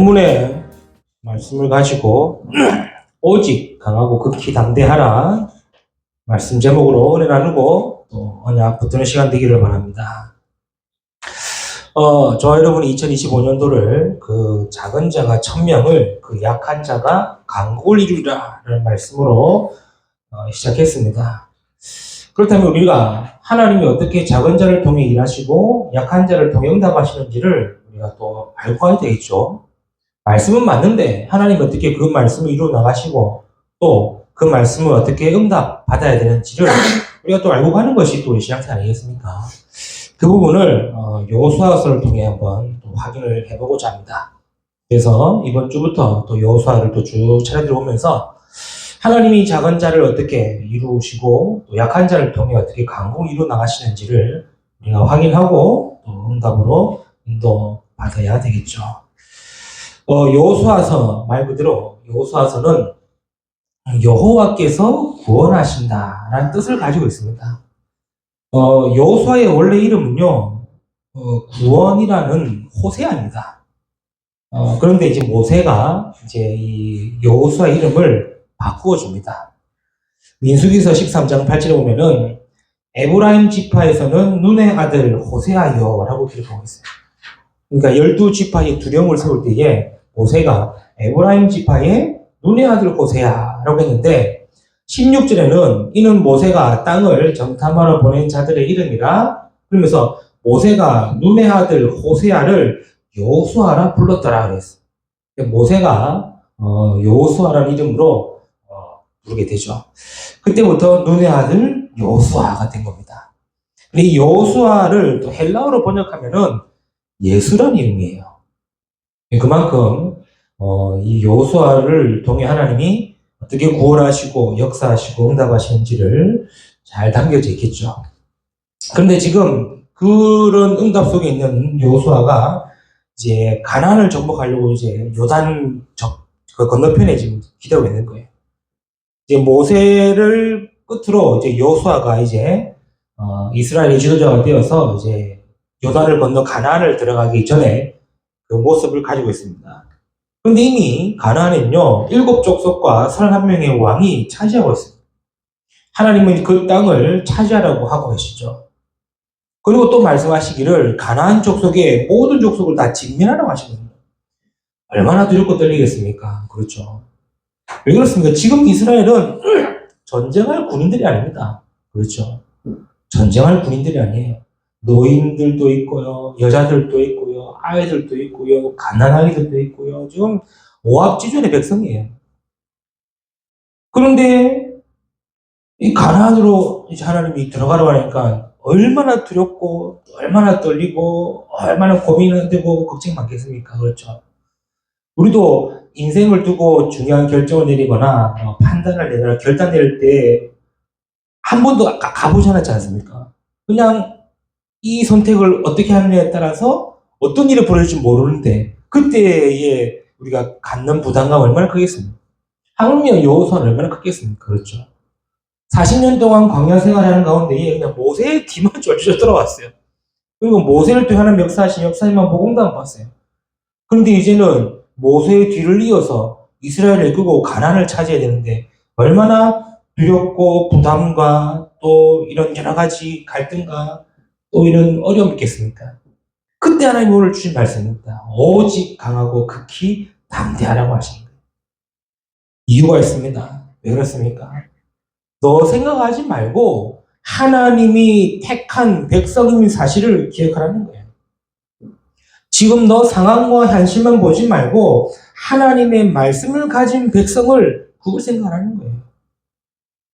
본문의 말씀을 가지고 오직 강하고 극히 담대하라 말씀 제목으로 은혜 나누고 또 언약 붙드는 시간 되기를 바랍니다. 저와 여러분이 2025년도를 그 작은 자가 1000명을 그 약한 자가 강국을 이루리라 라는 말씀으로 시작했습니다. 그렇다면 우리가 하나님이 어떻게 작은 자를 통해 일하시고 약한 자를 통해 응답하시는지를 우리가 또 알고 가야 되겠죠. 말씀은 맞는데 하나님이 어떻게 그 말씀을 이루어 나가시고 또 그 말씀을 어떻게 응답 받아야 되는지를 우리가 또 알고 가는 것이 또 우리 신앙생활 아니겠습니까? 그 부분을 여호수아서를 통해 한번 또 확인을 해보고자 합니다. 그래서 이번 주부터 또 여호수아를 또 쭉 차례들어오면서 하나님이 작은 자를 어떻게 이루시고 또 약한 자를 통해 어떻게 강국을 이루어 나가시는지를 우리가 확인하고 또 응답으로 인도받아야 되겠죠. 여호수아서 말 그대로 여호수아서는 여호와께서 구원하신다라는 뜻을 가지고 있습니다. 여호수아의 원래 이름은요 구원이라는 호세아입니다. 그런데 이제 모세가 이제 이 여호수아 이름을 바꾸어 줍니다. 민수기서 13장 8절에 보면은 에브라임 지파에서는 눈의 아들 호세아여라고 기록하고 있어요. 그러니까 12지파의 두령을 세울 때에 모세가 에브라임 지파의 눈의 아들 호세아라고 했는데 16절에는 이는 모세가 땅을 정탐하러 보낸 자들의 이름이라 그러면서 모세가 눈의 아들 호세아를 여호수아라 불렀더라 그랬어요. 모세가 여호수아라는 이름으로 부르게 되죠. 그때부터 눈의 아들 여호수아가 된 겁니다. 이 여호수아를 또 헬라어로 번역하면은 예수라는 이름이에요. 그만큼 이 여호수아를 통해 하나님이 어떻게 구원하시고 역사하시고 응답하시는지를 잘 담겨져 있겠죠. 그런데 지금 그런 응답 속에 있는 여호수아가 이제 가나안을 정복하려고 이제 요단 그 건너편에 지금 기다리고 있는 거예요. 이제 모세를 끝으로 이제 여호수아가 이제 이스라엘의 지도자가 되어서 이제 요단을 건너 가나안을 들어가기 전에 그 모습을 가지고 있습니다. 그런데 이미 가나안에는요 7족속과 31명의 왕이 차지하고 있습니다. 하나님은 그 땅을 차지하라고 하고 계시죠. 그리고 또 말씀하시기를 가나안 족속의 모든 족속을 다 진멸하라고 하시거든요. 얼마나 두렵고 떨리겠습니까? 그렇죠. 왜 그렇습니까? 지금 이스라엘은 전쟁할 군인들이 아닙니다. 그렇죠. 전쟁할 군인들이 아니에요. 노인들도 있고요, 여자들도 있고요, 아이들도 있고요, 가난아이들도 있고요. 지금 오합지졸의 백성이에요. 그런데 이 가나안으로 이제 하나님이 들어가라고 하니까 얼마나 두렵고 얼마나 떨리고 얼마나 고민되고 걱정이 많겠습니까? 그렇죠. 우리도 인생을 두고 중요한 결정을 내리거나 판단을 내거나 결단 내릴 때 한 번도 가보지 않았지 않습니까? 그냥 이 선택을 어떻게 하느냐에 따라서 어떤 일이 벌어질지 모르는데 그때에 우리가 갖는 부담감 얼마나 크겠습니까? 하물며 여호수아는 얼마나 크겠습니까? 그렇죠. 40년 동안 광야 생활하는 가운데 그냥 모세의 뒤만 쫄쫄 돌아왔어요. 그리고 모세를 통해 하나님 역사하신 역사님만 보고 응답 봤어요. 그런데 이제는 모세의 뒤를 이어서 이스라엘을 이끌고 가나안을 차지해야 되는데 얼마나 두렵고 부담과 또 이런 여러 가지 갈등과 또 이런 어려움이 있겠습니까? 그때 하나님 오늘 주신 말씀입니다. 오직 강하고 극히 담대하라고 하시는 거예요. 이유가 있습니다. 왜 그렇습니까? 너 생각하지 말고 하나님이 택한 백성인 사실을 기억하라는 거예요. 지금 너 상황과 현실만 보지 말고 하나님의 말씀을 가진 백성을 그걸 생각하라는 거예요.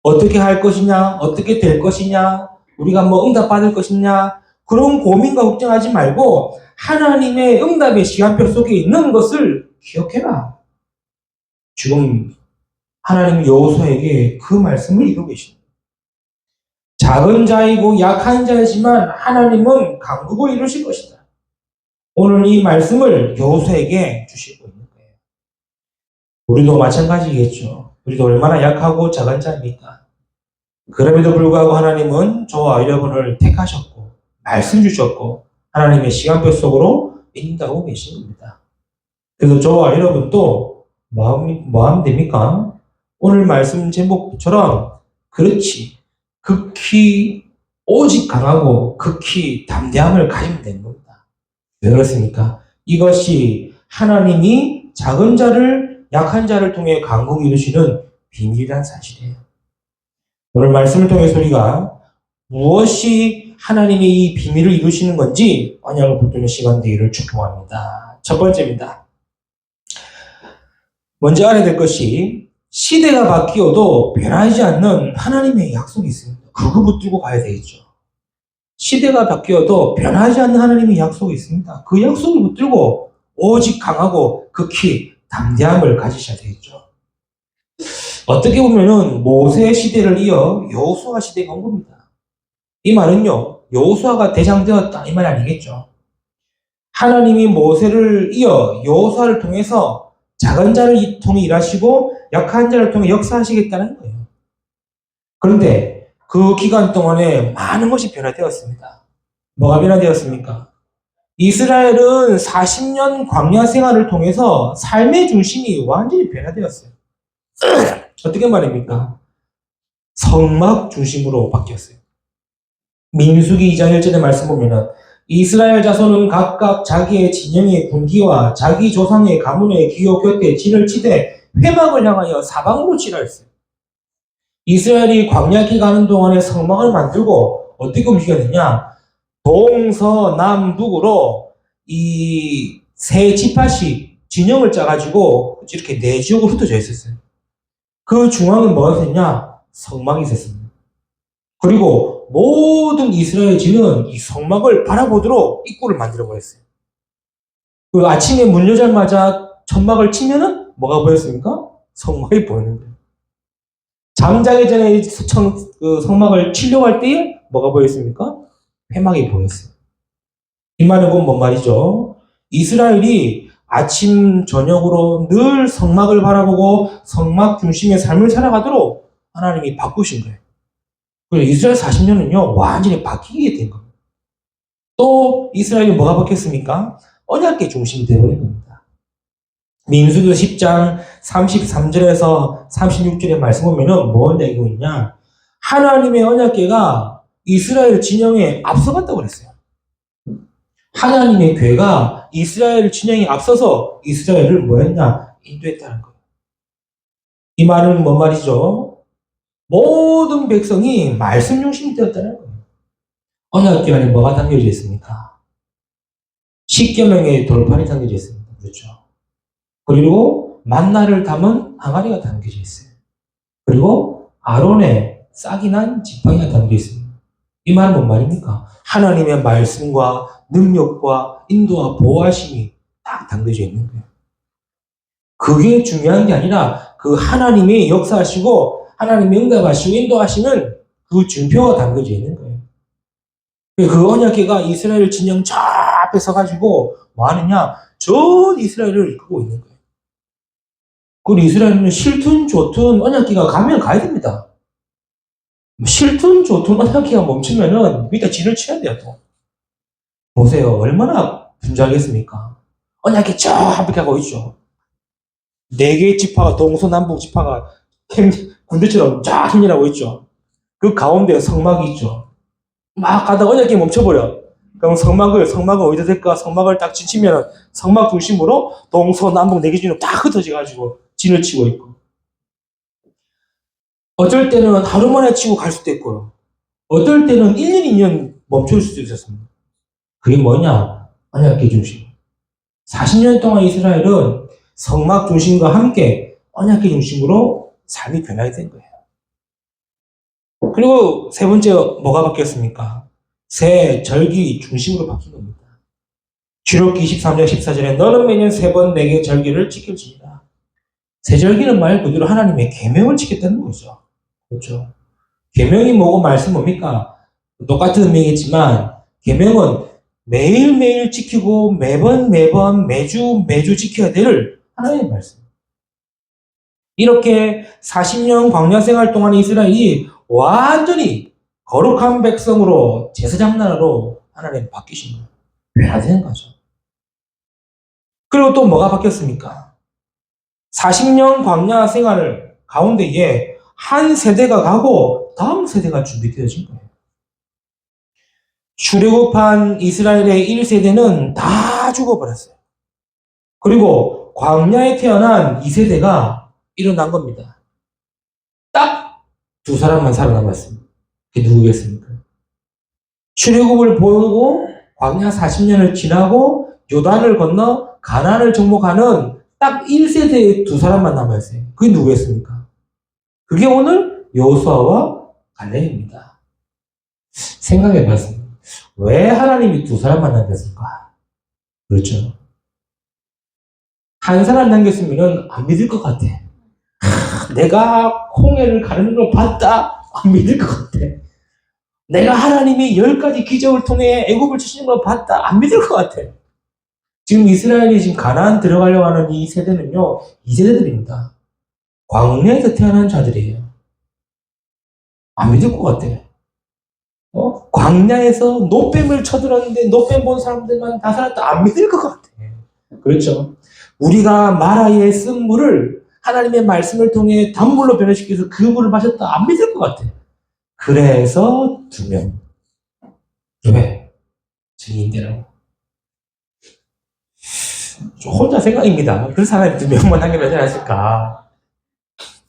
어떻게 할 것이냐, 어떻게 될 것이냐, 우리가 뭐 응답 받을 것이냐 그런 고민과 걱정하지 말고 하나님의 응답의 시간표 속에 있는 것을 기억해라. 지금 하나님은 여호수아에게 그 말씀을 이루고 계십니다. 작은 자이고 약한 자이지만 하나님은 강국을 이루실 것이다. 오늘 이 말씀을 여호수아에게 주시고 있는 거예요. 우리도 마찬가지겠죠. 우리도 얼마나 약하고 작은 자입니까? 그럼에도 불구하고 하나님은 저와 여러분을 택하셨고 말씀 주셨고 하나님의 시간표 속으로 인도하고 계신 겁니다. 그래서 저와 여러분도 뭐 하면 됩니까? 오늘 말씀 제목처럼 그렇지. 극히 오직 강하고 극히 담대함을 가지면 되는 겁니다. 왜 그렇습니까? 이것이 하나님이 작은 자를 약한 자를 통해 강국을 이루시는 비밀이란 사실이에요. 오늘 말씀을 통해서 우리가 무엇이 하나님의 이 비밀을 이루시는 건지 언약을 붙드는 시간 되기를 축복합니다. 첫 번째입니다. 먼저 알아야 될 것이 시대가 바뀌어도 변하지 않는 하나님의 약속이 있습니다. 그거 붙들고 가야 되겠죠. 시대가 바뀌어도 변하지 않는 하나님의 약속이 있습니다. 그 약속을 붙들고 오직 강하고 극히 담대함을 가지셔야 되겠죠. 어떻게 보면은 모세 시대를 이어 여호수아 시대가 온 겁니다. 이 말은요, 여호수아가 대장되었다 이 말 아니겠죠. 하나님이 모세를 이어 여호수아를 통해서 작은 자를 통해 일하시고 약한 자를 통해 역사하시겠다는 거예요. 그런데 그 기간 동안에 많은 것이 변화되었습니다. 뭐가 변화되었습니까? 이스라엘은 40년 광야 생활을 통해서 삶의 중심이 완전히 변화되었어요. 어떻게 말입니까? 성막 중심으로 바뀌었어요. 민수기 2장 1절의 말씀 보면은 이스라엘 자손은 각각 자기의 진영의 군기와 자기 조상의 가문의 기호 곁에 진을 치되 회막을 향하여 사방으로 치라했어요. 이스라엘이 광야길 가는 동안에 성막을 만들고 어떻게 움직였느냐? 동서남북으로 이 세 지파씩 진영을 짜가지고 이렇게 네 지역으로 흩어져 있었어요. 그 중앙은 뭐가 있었냐? 성막이 있었습니다. 그리고 모든 이스라엘 진은 이 성막을 바라보도록 입구를 만들어 버렸어요. 그 아침에 문 여자마자 천막을 치면은 뭐가 보였습니까? 성막이 보이는 거예요. 잠자기 전에 그 성막을 치려고 할 때에 뭐가 보였습니까? 회막이 보였어요. 이 말은 뭔 말이죠? 이스라엘이 아침 저녁으로 늘 성막을 바라보고 성막 중심의 삶을 살아가도록 하나님이 바꾸신 거예요. 그래서 이스라엘 40년은요 완전히 바뀌게 된 겁니다. 또 이스라엘이 뭐가 바뀌었습니까? 언약궤 중심이 되어버린 겁니다. 민수기 10장 33절에서 36절의 말씀 보면은 뭘 얘기하고 있냐? 하나님의 언약궤가 이스라엘 진영에 앞서갔다고 그랬어요. 하나님의 궤가 이스라엘 진영에 앞서서 이스라엘을 뭐했냐? 인도했다는 거예요. 이 말은 뭔 말이죠? 모든 백성이 말씀 중심이 되었다는 거예요. 언약궤 안에 뭐가 담겨져 있습니까? 십계명의 돌판이 담겨져 있습니다. 그렇죠? 그리고 만나를 담은 항아리가 담겨져 있어요. 그리고 아론의 싹이 난 지팡이가 담겨 있습니다. 이 말은 뭔 말입니까? 하나님의 말씀과 능력과 인도와 보호하심이 딱 담겨져 있는 거예요. 그게 중요한 게 아니라 그 하나님이 역사하시고 하나님이 응답하시고 인도하시는 그 증표가 담겨져 있는 거예요. 그 언약궤가 이스라엘 진영 저 앞에 서가지고 뭐 하느냐? 전 이스라엘을 이끌고 있는 거예요. 그리고 이스라엘은 싫든 좋든 언약궤가 가면 가야 됩니다. 싫든 좋든 언약궤가 멈추면은 밑에 진을 쳐야 돼요. 또 보세요. 얼마나 분주하겠습니까? 언약궤 저 앞에 가고 있죠. 네 개의 지파가 동서남북 지파가 군대처럼 쫙 힘이라고 있죠. 그 가운데 성막이 있죠. 막 가다가 언약궤 멈춰버려. 그럼 성막을 어디다 될까? 성막을 딱 지치면 성막 중심으로 동서남북 네 개 진으로 딱 흩어져가지고 진을 치고 있고. 어쩔 때는 하루 만에 치고 갈 수도 있고요. 어떨 때는 1년, 2년 멈출 수도 있었습니다. 그게 뭐냐? 언약궤 중심. 40년 동안 이스라엘은 성막 중심과 함께 언약궤 중심으로 삶이 변하게 된 거예요. 그리고 세 번째 뭐가 바뀌었습니까? 새 절기 중심으로 바뀐 겁니다. 출애굽기 23장 14절에 너는 매년 3번 내게 절기를 지킬지니라. 새 절기는 말 그대로 하나님의 계명을 지켰다는 거죠. 그렇죠? 계명이 뭐고 말씀 뭡니까? 똑같은 의미겠지만 계명은 매일매일 지키고 매번 매주 지켜야 될 하나님의 말씀. 이렇게 40년 광야 생활 동안 이스라엘이 완전히 거룩한 백성으로 제사장 나라로 하나님 바뀌신 거예요. 변화되는 거죠. 그리고 또 뭐가 바뀌었습니까? 40년 광야 생활을 가운데에 한 세대가 가고 다음 세대가 준비되어진 거예요. 출애굽한 이스라엘의 1세대는 다 죽어버렸어요. 그리고 광야에 태어난 2세대가 일어난 겁니다. 딱 두 사람만 살아남았습니다. 그게 누구겠습니까? 출애굽을 보고 광야 40년을 지나고 요단을 건너 가나안을 정복하는 딱 1세대의 두 사람만 남아있어요. 그게 누구였습니까? 그게 오늘 여호수아와 갈렙입니다. 생각해봤습니다. 왜 하나님이 두 사람만 남겼을까? 그렇죠. 한 사람 남겼으면 안 믿을 것 같아. 내가 홍해를 가르는 걸 봤다? 안 믿을 것 같아. 내가 하나님이 10가지 기적을 통해 애굽을 치시는 걸 봤다? 안 믿을 것 같아. 지금 이스라엘이 지금 가나안 들어가려고 하는 이 세대는요, 이 세대들입니다. 광야에서 태어난 자들이에요. 안 믿을 것 같아. 광야에서 노뱀을 쳐들었는데 노뱀 본 사람들만 다 살았다. 안 믿을 것 같아. 그렇죠. 우리가 마라에 쓴 물을 하나님의 말씀을 통해 단물로 변화시켜서 그 물을 마셨다. 안 믿을 것 같아. 그래서 2명. 왜? 증인되라고. 혼자 생각입니다. 그래서 하나님 2명만 하게 되지 않았을까.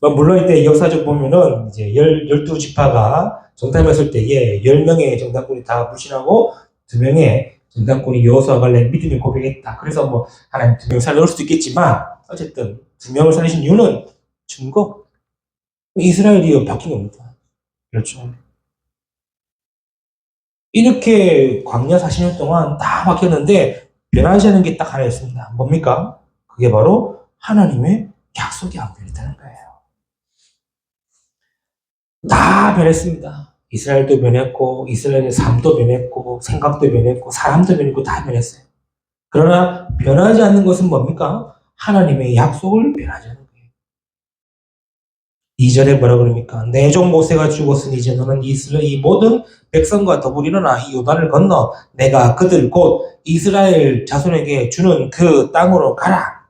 물론 이때 역사적 보면은 이제 12지파가 정탐했을 때에 10명의 정탐꾼이 다 불신하고 2명의 정탐꾼이 여호수아 갈렙 믿음을 고백했다. 그래서 뭐 하나님 2명 살려올 수도 있겠지만 어쨌든 2명을 살리신 이유는 증거. 이스라엘이 바뀐 겁니다. 그렇죠. 이렇게 광야 40년 동안 다 바뀌었는데 변하지 않은 게 딱 하나 있습니다. 뭡니까? 그게 바로 하나님의 약속이 안 변했다는 거예요. 다 변했습니다. 이스라엘도 변했고, 이스라엘의 삶도 변했고, 생각도 변했고, 사람도 변했고, 다 변했어요. 그러나 변하지 않는 것은 뭡니까? 하나님의 약속을 변하지 않는 거예요. 2절에 뭐라 그럽니까? 내 종 모세가 죽었으니 이제 너는 이스라엘 이 모든 백성과 더불어 일어나 이 요단을 건너 내가 그들 곧 이스라엘 자손에게 주는 그 땅으로 가라.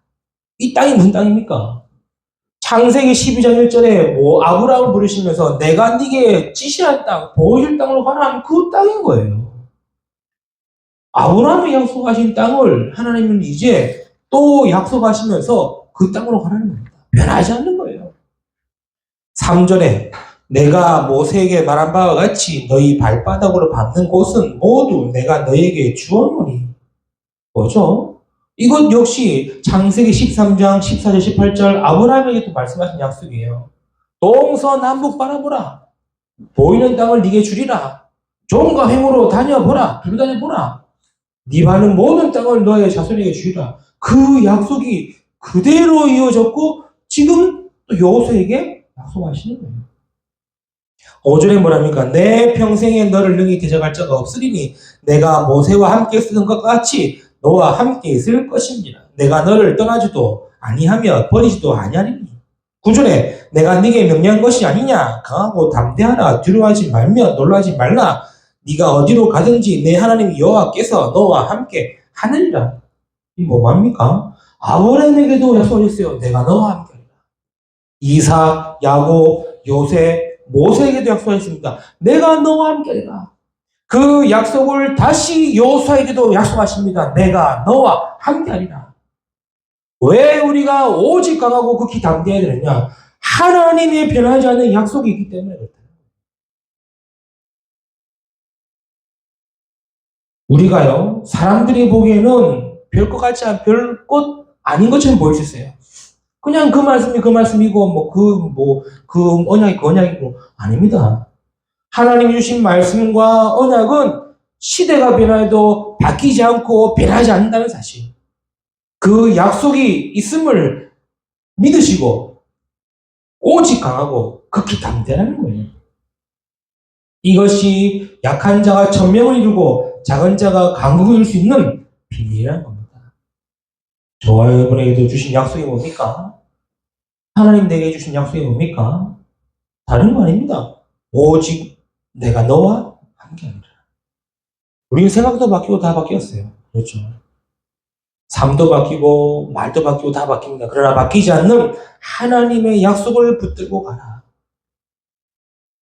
이 땅이 무슨 땅입니까? 창세기 12장 1절에 아브라함을 부르시면서 내가 네게 지시한 땅, 보여줄 땅으로 가라 하면 그 땅인 거예요. 아브라함이 약속하신 땅을 하나님은 이제 또 약속하시면서 그 땅으로 가라는 겁니다. 변하지 않는 거예요. 3절에 내가 모세에게 말한 바와 같이 너희 발바닥으로 밟는 곳은 모두 내가 너희에게 주었노니. 뭐죠? 이것 역시 창세기 13장 14절 18절 아브라함에게도 말씀하신 약속이에요. 동서남북 바라보라. 보이는 땅을 네게 주리라. 종과 행으로 다녀보라. 두루다녀보라. 네 바는 모든 땅을 너의 자손에게 주리라. 그 약속이 그대로 이어졌고 지금 또 여호수아에게 약속하시는 거예요. 5절에 뭐랍니까? 내 평생에 너를 능히 대적할 자가 없으리니 내가 모세와 함께 쓰던 것 같이 너와 함께 있을 것입니다. 내가 너를 떠나지도 아니하며 버리지도 아니하리니. 9절에 내가 네게 명령한 것이 아니냐? 강하고 담대하라. 두려워하지 말며 놀라지 말라. 네가 어디로 가든지 내 하나님 여호와께서 너와 함께 하느니라. 이 뭐합니까? 아브라함에게도 약속하셨어요. 내가 너와 함께 하리라. 이삭, 야곱, 요셉, 모세에게도 약속하셨습니다. 내가 너와 함께 하리라. 그 약속을 다시 여호수아에게도 약속하십니다. 내가 너와 함께 하리라. 왜 우리가 오직 강하고 극히 담대해야 되느냐? 하나님의 변하지 않는 약속이 있기 때문에 그렇다. 우리가요, 사람들이 보기에는 별 것 같지 않은 별 것 아닌 것처럼 보일 수 있어요. 그냥 그 말씀이 그 말씀이고, 그 언약이 그 언약이고, 아닙니다. 하나님이 주신 말씀과 언약은 시대가 변해도 바뀌지 않고 변하지 않는다는 사실. 그 약속이 있음을 믿으시고 오직 강하고 극히 담대하는 거예요. 이것이 약한 자가 천명을 이루고 작은 자가 강국을 이룰 수 있는 비밀이라는 겁니다. 저와 여러분에게도 주신 약속이 뭡니까? 하나님 내게 주신 약속이 뭡니까? 다른 거 아닙니다. 오직 내가 너와 함께하리라. 우리는 생각도 바뀌고 다 바뀌었어요. 그렇죠. 삶도 바뀌고 말도 바뀌고 다 바뀝니다. 그러나 바뀌지 않는 하나님의 약속을 붙들고 가라.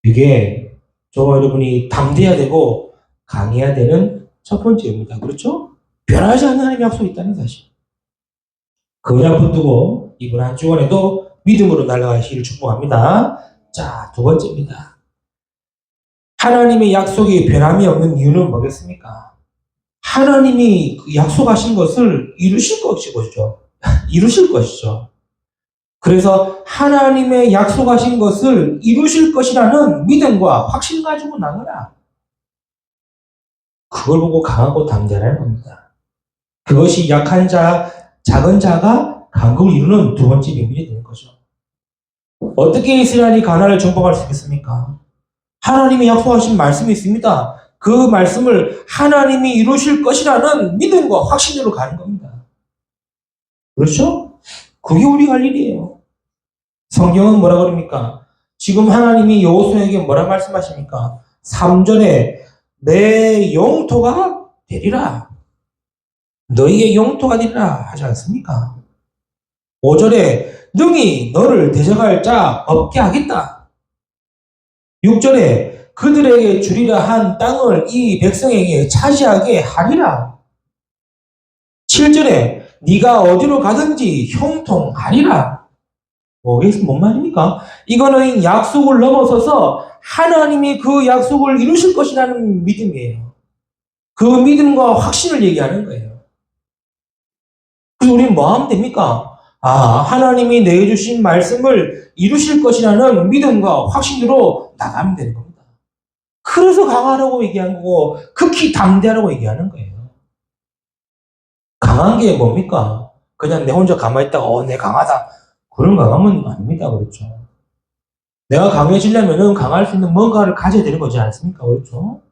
이게 저와 여러분이 담대해야 되고 강해야 되는 첫 번째입니다. 그렇죠? 변하지 않는 하나님의 약속이 있다는 사실. 그걸 붙들고 이번 한 주간에도 믿음으로 날아가시기를 축복합니다. 자, 두 번째입니다. 하나님의 약속이 변함이 없는 이유는 뭐겠습니까? 하나님이 그 약속하신 것을 이루실 것이죠. 이루실 것이죠. 그래서 하나님의 약속하신 것을 이루실 것이라는 믿음과 확신 가지고 나가라. 그걸 보고 강하고 담대하는 겁니다. 그것이 약한 자, 작은 자가 강국을 이루는 두 번째 비밀이 되는 거죠. 어떻게 이스라엘이 가나안을 정복할 수 있겠습니까? 하나님이 약속하신 말씀이 있습니다. 그 말씀을 하나님이 이루실 것이라는 믿음과 확신으로 가는 겁니다. 그렇죠? 그게 우리가 할 일이에요. 성경은 뭐라 그럽니까? 지금 하나님이 여호수아에게 뭐라 말씀하십니까? 3절에 내 영토가 되리라. 너희의 영토가 되리라 하지 않습니까? 5절에 능히 너를 대적할 자 없게 하겠다. 6절에 그들에게 주리라 한 땅을 이 백성에게 차지하게 하리라. 7절에 네가 어디로 가든지 형통하리라. 이게 뭔 말입니까? 이거는 약속을 넘어서서 하나님이 그 약속을 이루실 것이라는 믿음이에요. 그 믿음과 확신을 얘기하는 거예요. 그래서 우리는 뭐 하면 됩니까? 하나님이 내주신 말씀을 이루실 것이라는 믿음과 확신으로 나가면 되는 겁니다. 그래서 강하라고 얘기하는 거고, 극히 담대하라고 얘기하는 거예요. 강한 게 뭡니까? 그냥 내 혼자 가만히 있다가, 내 강하다. 그런 강함은 아닙니다. 그렇죠. 내가 강해지려면은 강할 수 있는 뭔가를 가져야 되는 거지 않습니까? 그렇죠?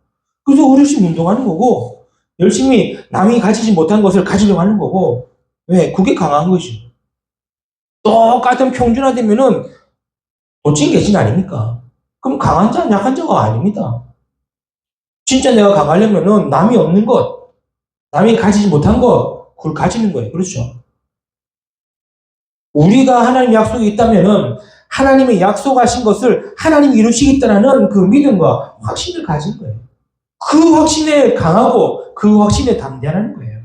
그래서 열심히 운동하는 거고, 열심히 남이 가지지 못한 것을 가지려고 하는 거고, 왜? 그게 강한 것이죠. 똑같은 평준화되면은 도찐 개신 아닙니까? 그럼 강한 자, 약한 자가 아닙니다. 진짜 내가 강하려면은 남이 없는 것, 남이 가지지 못한 것, 그걸 가지는 거예요. 그렇죠? 우리가 하나님 약속이 있다면은 하나님의 약속하신 것을 하나님이 이루시겠다는 그 믿음과 확신을 가진 거예요. 그 확신에 강하고 그 확신에 담대하는 거예요.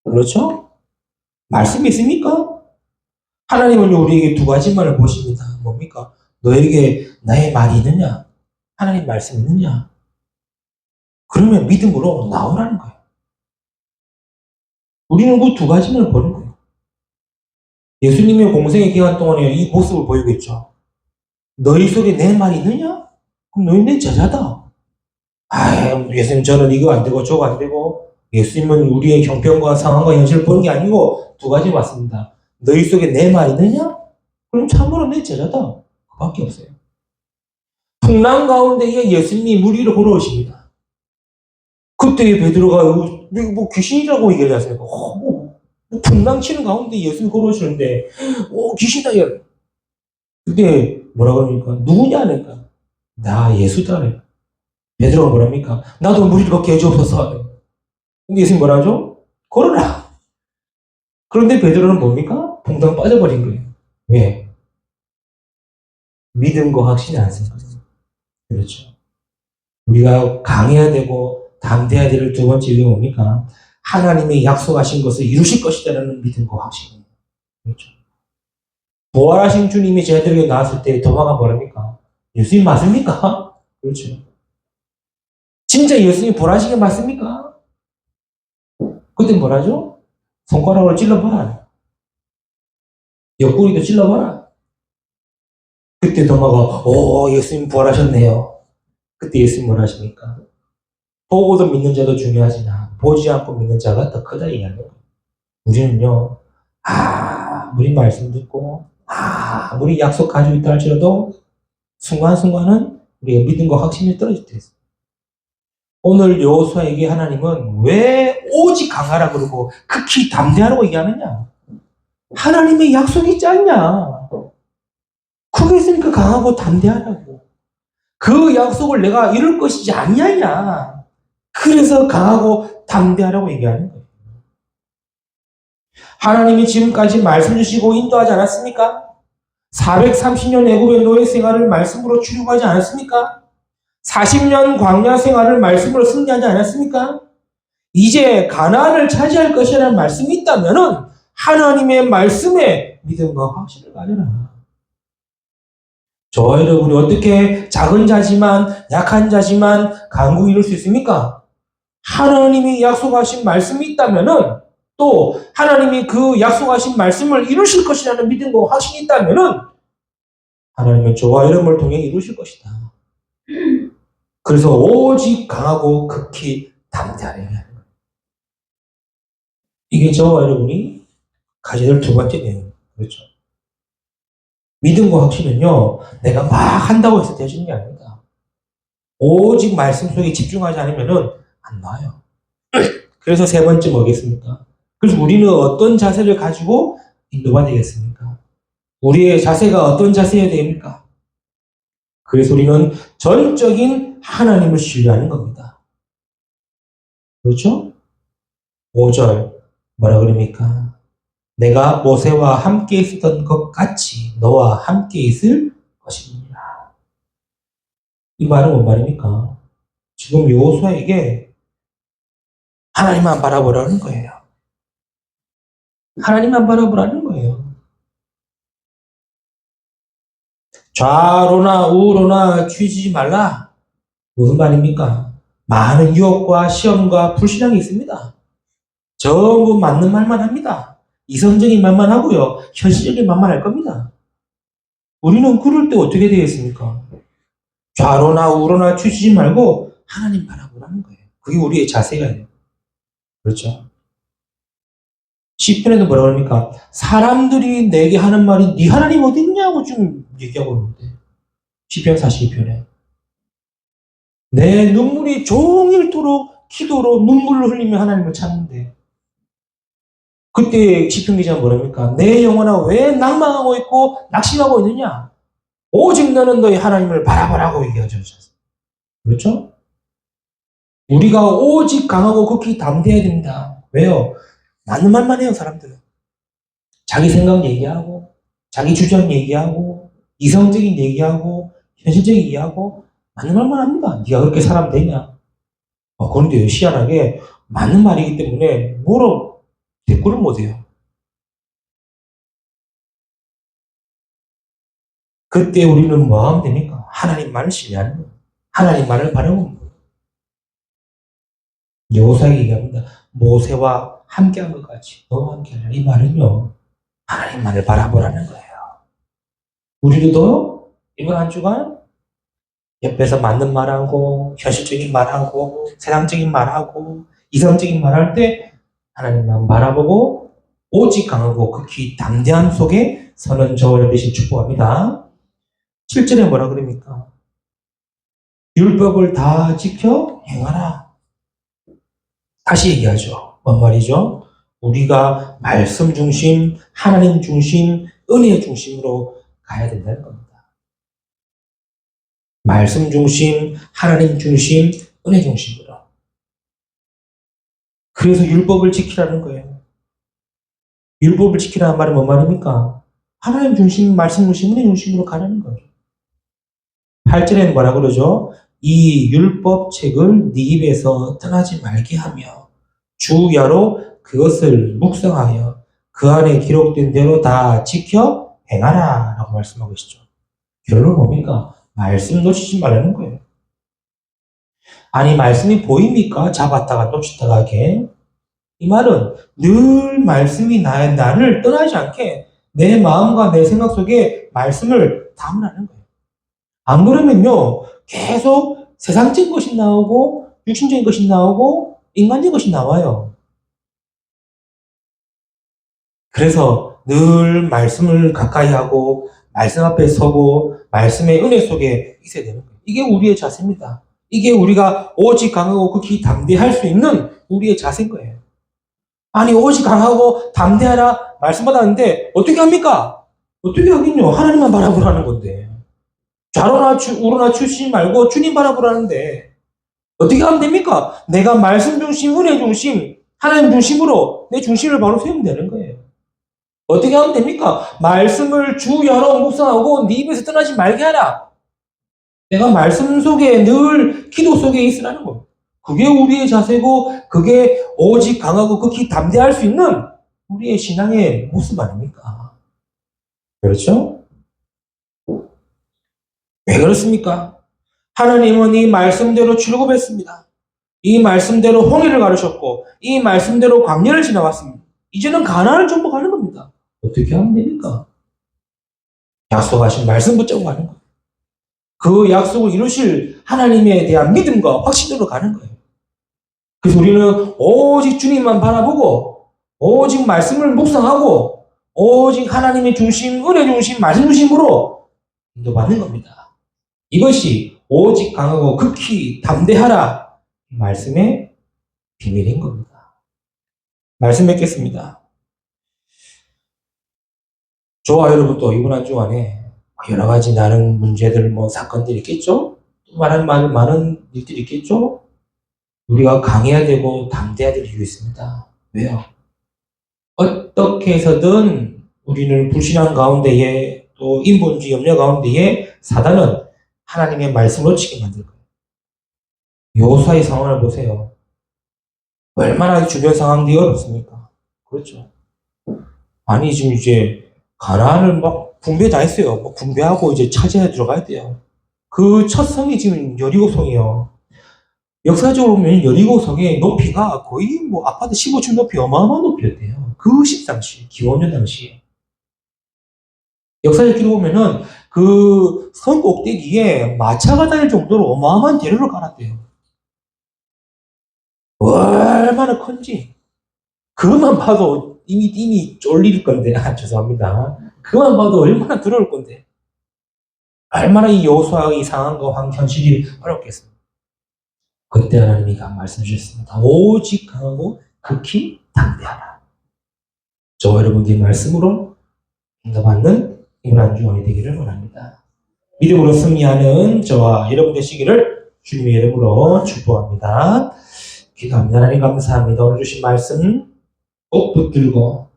그렇죠? 말씀이 있습니까? 하나님은 우리에게 두 가지만을 보십니다. 뭡니까? 너에게 나의 말이 있느냐? 하나님 말씀 있느냐? 그러면 믿음으로 나오라는 거예요. 우리는 그 두 가지만을 보는 거예요. 예수님의 공생의 기간 동안에 이 모습을 보이고 있죠. 너희 속에 내 말이 있느냐? 그럼 너희 내 제자다. 예수님 저는 이거 안 되고 저거 안 되고 예수님은 우리의 형편과 상황과 현실을 보는 게 아니고 두 가지 맞습니다. 너희 속에 내 말이 있느냐? 그럼 참으로 내 제자다. 그밖에 없어요. 풍랑 가운데에 예수님이 물 위로 걸어오십니다. 그때 베드로가 뭐 귀신이라고 얘기하지 않습니까? 풍랑 치는 가운데 예수님이 걸어오시는데 귀신이다. 그때 뭐라 그럽니까? 누구냐? 그러니까 나 예수다. 베드로가 뭐랍니까? 나도 물 위로 걷게 해주옵소서. 근데 예수님 뭐라죠? 걸어라. 그런데 베드로는 뭡니까? 퐁당 빠져버린 거예요. 왜? 믿음과 확신이 안 생겼어요. 그렇죠. 우리가 강해야 되고 담대해야 될 두 번째 이유가 뭡니까? 하나님이 약속하신 것을 이루실 것이라는 믿음과 확신이에요. 그렇죠. 부활하신 주님이 제자들에게 나왔을 때 도마가 뭐랍니까? 예수님 맞습니까? 그렇죠. 진짜 예수님 부활하신 게 맞습니까? 그때 뭐라죠? 손가락으로 찔러봐라. 옆구리도 찔러봐라. 그때 도마가 예수님 부활하셨네요. 그때 예수님 뭐라 하십니까? 보고도 믿는 자도 중요하지만 보지 않고 믿는 자가 더 크다 이야기하는 거예요. 우리는요. 우리 말씀 듣고 우리 약속 가지고 있다 할지라도 순간순간은 우리가 믿음과 확신이 떨어질 때 있어요. 오늘 여호수아에게 하나님은 왜 오직 강하라 그러고 극히 담대하라고 얘기하느냐? 하나님의 약속이 있지 않냐? 그게 있으니까 강하고 담대하라고. 그 약속을 내가 이룰 것이지 아니하냐? 그래서 강하고 담대하라고 얘기하는 거예요. 하나님이 지금까지 말씀 주시고 인도하지 않았습니까? 430년 애굽의 노예 생활을 말씀으로 출애굽하지 않았습니까? 40년 광야 생활을 말씀으로 승리하지 않았습니까? 이제 가나안을 차지할 것이라는 말씀이 있다면은 하나님의 말씀에 믿음과 확신을 가져라. 저와 여러분이 어떻게 작은 자지만 약한 자지만 강국 이룰 수 있습니까? 하나님이 약속하신 말씀이 있다면은 또 하나님이 그 약속하신 말씀을 이루실 것이라는 믿음과 확신이 있다면은 하나님은 저와 여러분을 통해 이루실 것이다. 그래서 오직 강하고 극히 담대하려 하는 거예요. 이게 저와 여러분이 가져야 될 두 번째 내용. 그렇죠. 믿음과 확신은요, 내가 막 한다고 해서 되시는 게 아닙니다. 오직 말씀 속에 집중하지 않으면은 안 나와요. 그래서 세 번째 뭐겠습니까? 그래서 우리는 어떤 자세를 가지고 인도가 되겠습니까? 우리의 자세가 어떤 자세여야 됩니까? 그래서 우리는 전적인 하나님을 신뢰하는 겁니다. 그렇죠? 5절 뭐라 그럽니까? 내가 모세와 함께 있었던 것 같이 너와 함께 있을 것입니다. 이 말은 뭔 말입니까? 지금 여호수아에게 하나님만 바라보라는 거예요. 하나님만 바라보라는 거예요. 좌로나 우로나 취지지 말라. 무슨 말입니까? 많은 유혹과 시험과 불신앙이 있습니다. 전부 맞는 말만 합니다. 이성적인 말만 하고요. 현실적인 말만 할 겁니다. 우리는 그럴 때 어떻게 되겠습니까? 좌로나 우로나 취지지 말고 하나님 바라보라는 거예요. 그게 우리의 자세예요. 그렇죠? 시편에도 뭐라고 합니까? 사람들이 내게 하는 말이 네 하나님 어디 있냐고 지금 얘기하고 있는데 시편 42편에 내 눈물이 종일토록 기도로 눈물을 흘리며 하나님을 찾는데 그때 시편 기자는 뭐랍니까? 내 영혼아 왜 낭망하고 있고 낙심하고 있느냐? 오직 너는 너희 하나님을 바라보라고 얘기하죠. 그렇죠? 우리가 오직 강하고 극히 담대해야 됩니다. 왜요? 맞는 말만 해요, 사람들은. 자기 생각 얘기하고, 자기 주장 얘기하고, 이성적인 얘기하고, 현실적인 얘기하고, 맞는 말만 합니다. 네가 그렇게 사람 되냐? 그런데 희한하게 맞는 말이기 때문에 뭐로 대꾸를 못해요. 그때 우리는 뭐 하면 됩니까? 하나님만을 신뢰하는 거예요. 하나님만을 바라보는 거예요. 여호수아에게 얘기합니다. 모세와 함께한 것 같이 너와 함께하라. 이 말은요. 하나님만을 바라보라는 거예요. 우리도 이번 한 주간 옆에서 맞는 말하고 현실적인 말하고 세상적인 말하고 이성적인 말할 때 하나님만 바라보고 오직 강하고 극히 담대함 속에 서는 저와 되신 축복합니다. 7절에 뭐라 그럽니까? 율법을 다 지켜 행하라. 다시 얘기하죠. 뭔 말이죠? 우리가 말씀 중심, 하나님 중심, 은혜 중심으로 가야 된다는 겁니다. 말씀 중심, 하나님 중심, 은혜 중심으로. 그래서 율법을 지키라는 거예요. 율법을 지키라는 말은 뭔 말입니까? 하나님 중심, 말씀 중심, 은혜 중심으로 가라는 거예요. 8절에는 뭐라 그러죠? 이 율법책을 네 입에서 떠나지 말게 하며 주야로 그것을 묵상하여 그 안에 기록된 대로 다 지켜 행하라 라고 말씀하고 계시죠. 결론은 뭡니까? 말씀 놓치지 말라는 거예요. 아니 말씀이 보입니까? 잡았다가 놓치다가 하게. 이 말은 늘 말씀이 나를 떠나지 않게 내 마음과 내 생각 속에 말씀을 담으라는 거예요. 안 그러면요 계속 세상적인 것이 나오고 육신적인 것이 나오고 인간적인 것이 나와요. 그래서 늘 말씀을 가까이 하고 말씀 앞에 서고 말씀의 은혜 속에 있어야 되는 거예요. 이게 우리의 자세입니다. 이게 우리가 오직 강하고 극히 담대할 수 있는 우리의 자세인 거예요. 아니 오직 강하고 담대하라 말씀 받았는데 어떻게 합니까? 어떻게 하긴요. 하나님만 바라보라는 건데. 좌로나 우로나 추시지 말고 주님 바라보라는데 어떻게 하면 됩니까? 내가 말씀 중심, 은혜 중심, 하나님 중심으로 내 중심을 바로 세우면 되는 거예요. 어떻게 하면 됩니까? 말씀을 주 여러 묵상하고 네 입에서 떠나지 말게 하라. 내가 말씀 속에 늘 기도 속에 있으라는 겁니다. 그게 우리의 자세고 그게 오직 강하고 극히 담대할 수 있는 우리의 신앙의 모습 아닙니까? 그렇죠? 왜 그렇습니까? 하나님은 이 말씀대로 출굽했습니다. 이 말씀대로 홍해를 가르셨고 이 말씀대로 광야를 지나갔습니다. 이제는 가나안을 정복하는 겁니다. 어떻게 하면 됩니까? 약속하신 말씀 붙잡고 가는 거예요. 그 약속을 이루실 하나님에 대한 믿음과 확신으로 가는 거예요. 그래서 우리는 오직 주님만 바라보고 오직 말씀을 묵상하고 오직 하나님의 중심, 은혜 중심, 말씀 중심으로 인도받는 겁니다. 이것이 오직 강하고 극히 담대하라 말씀의 비밀인 겁니다. 말씀 맺겠습니다. 저와 여러분도 이번 한 주간에 여러 가지 나는 문제들, 사건들이 있겠죠? 또 많은 일들이 있겠죠? 우리가 강해야 되고 담대해야 될 이유 있습니다. 왜요? 어떻게 해서든 우리는 불신앙 가운데에 또 인본주의 염려 가운데에 사단은 하나님의 말씀을 놓치게 만들 거예요. 요사의 상황을 보세요. 얼마나 주변 상황들이 어렵습니까? 그렇죠. 아니 지금 이제 가나안을 막 분배 다 했어요. 막 분배하고 이제 차지해 들어가야 돼요. 그 첫 성이 지금 여리고 성이에요. 역사적으로 보면 여리고 성의 높이가 거의 아파트 15층 높이 어마어마한 높이였대요. 그 당시, 기원전 당시에. 역사적 기록 보면은 그 성 꼭대기에 마차가 다닐 정도로 어마어마한 대로를 깔았대요. 얼마나 큰지. 그것만 봐도 이미 쫄릴 건데, 죄송합니다. 그것만 봐도 얼마나 두려울 건데. 얼마나 이 여호수아의 상황과 현실이 어렵겠습니까? 그때 하나님이 말씀 주셨습니다. 오직 강하고 극히 담대하라. 저와 여러분들의 말씀으로 응답받는 이번 한 주간이 되기를 원합니다. 믿음으로 승리하는 저와 여러분 되시기를 주님의 이름으로 축복합니다. 기도합니다. 하나님 감사합니다. 오늘 주신 말씀 꼭 붙들고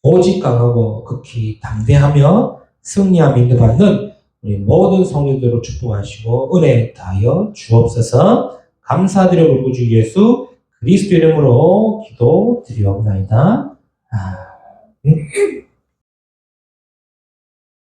오직 강하고 극히 담대하며 승리하며 인도받는 우리 모든 성도들을 축복하시고 은혜 다하여 주옵소서. 감사드려 우리 주 예수 그리스도 이름으로 기도드리옵나이다. 아멘.